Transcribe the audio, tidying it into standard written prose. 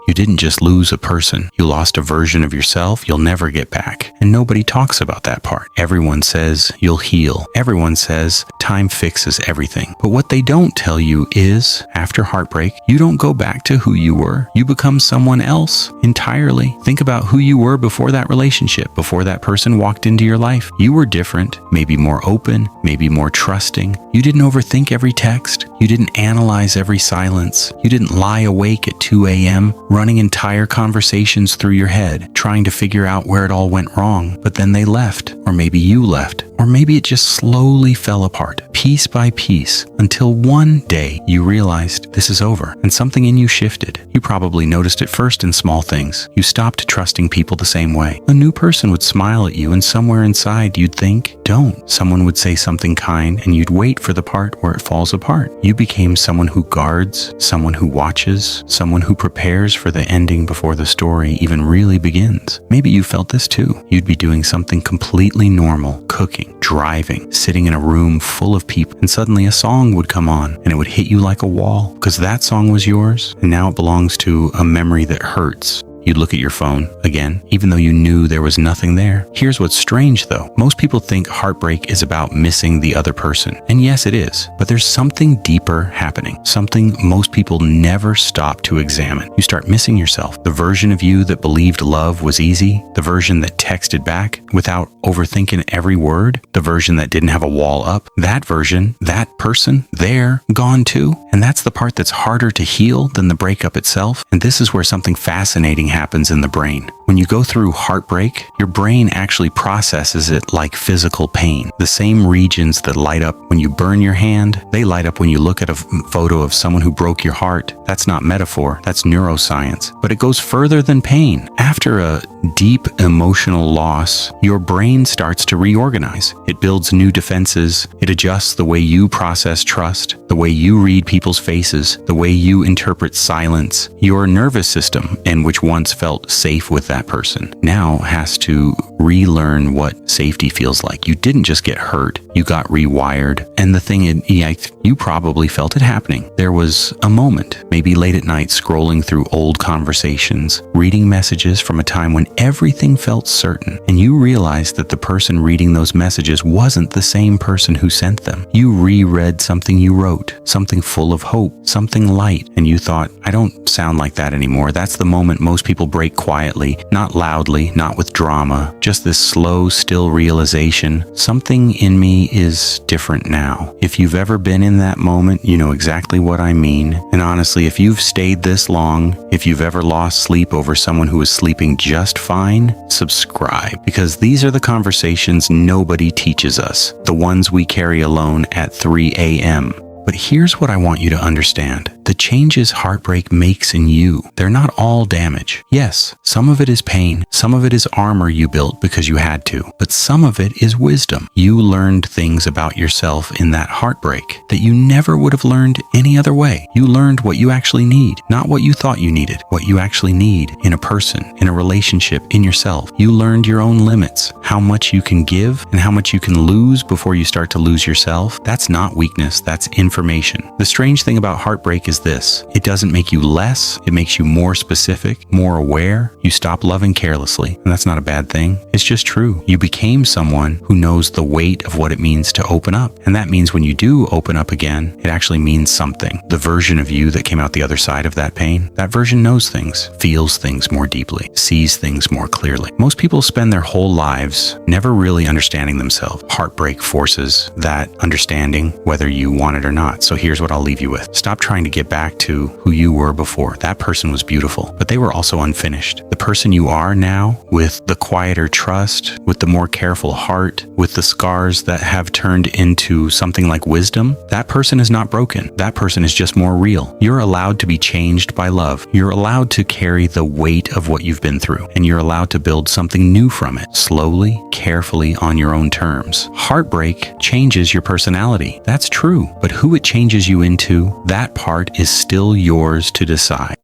You didn't just lose a person. You lost a version of yourself you'll never get back. And nobody talks about that part. Everyone says you'll heal. Everyone says time fixes everything. But what they don't tell you is, after heartbreak, you don't go back to who you were. You become someone else entirely. Think about who you were before that relationship, before that person walked into your life. You were different, maybe more open, maybe more trusting. You didn't overthink every text. You didn't analyze every silence. You didn't lie awake at 2 a.m., running entire conversations through your head, trying to figure out where it all went wrong. But then they left, or maybe you left. Or maybe it just slowly fell apart, piece by piece, until one day you realized this is over, and something in you shifted. You probably noticed it first in small things. You stopped trusting people the same way. A new person would smile at you, and somewhere inside you'd think, don't. Someone would say something kind, and you'd wait for the part where it falls apart. You became someone who guards, someone who watches, someone who prepares for the ending before the story even really begins. Maybe you felt this too. You'd be doing something completely normal, cooking, driving, sitting in a room full of people, and suddenly a song would come on and it would hit you like a wall because that song was yours and now it belongs to a memory that hurts. You'd look at your phone again, even though you knew there was nothing there. Here's what's strange though. Most people think heartbreak is about missing the other person. And yes, it is. But there's something deeper happening. Something most people never stop to examine. You start missing yourself. The version of you that believed love was easy. The version that texted back without overthinking every word. The version that didn't have a wall up. That version, that person, they're gone too. And that's the part that's harder to heal than the breakup itself. And this is where something fascinating happens in the brain. When you go through heartbreak, your brain actually processes it like physical pain. The same regions that light up when you burn your hand, they light up when you look at a photo of someone who broke your heart. That's not metaphor, that's neuroscience. But it goes further than pain. After a deep emotional loss, your brain starts to reorganize. It builds new defenses. It adjusts the way you process trust, the way you read people's faces, the way you interpret silence. Your nervous system, and which once felt safe with that person, now has to relearn what safety feels like. You didn't just get hurt, you got rewired. And the thing is, you probably felt it happening. There was a moment, maybe late at night, scrolling through old conversations, reading messages from a time when everything felt certain, and you realized that the person reading those messages wasn't the same person who sent them. You reread something you wrote, something full of hope, something light, and you thought, I don't sound like that anymore. That's the moment most people break quietly, not loudly, not with drama, just this slow, still realization, something in me is different now. If you've ever been in that moment, you know exactly what I mean. And honestly, if you've stayed this long, if you've ever lost sleep over someone who is sleeping just fine, subscribe, because these are the conversations nobody teaches us, the ones we carry alone at 3 a.m. But here's what I want you to understand. The changes heartbreak makes in you, they're not all damage. Yes, some of it is pain, some of it is armor you built because you had to, but some of it is wisdom. You learned things about yourself in that heartbreak that you never would have learned any other way. You learned what you actually need, not what you thought you needed, what you actually need in a person, in a relationship, in yourself. You learned your own limits, how much you can give and how much you can lose before you start to lose yourself. That's not weakness, that's information. The strange thing about heartbreak is this. It doesn't make you less, it makes you more specific, more aware. You stop loving carelessly, and that's not a bad thing. It's just true. You became someone who knows the weight of what it means to open up. And that means when you do open up again, it actually means something. The version of you that came out the other side of that pain, that version knows things, feels things more deeply, sees things more clearly. Most people spend their whole lives never really understanding themselves. Heartbreak forces that understanding, whether you want it or not. So here's what I'll leave you with. Stop trying to get back to who you were before. That person was beautiful, but they were also unfinished. The person you are now, with the quieter trust, with the more careful heart, with the scars that have turned into something like wisdom, that person is not broken. That person is just more real. You're allowed to be changed by love. You're allowed to carry the weight of what you've been through, and you're allowed to build something new from it, slowly, carefully, on your own terms. Heartbreak changes your personality. That's true, but who it changes you into, that part is still yours to decide.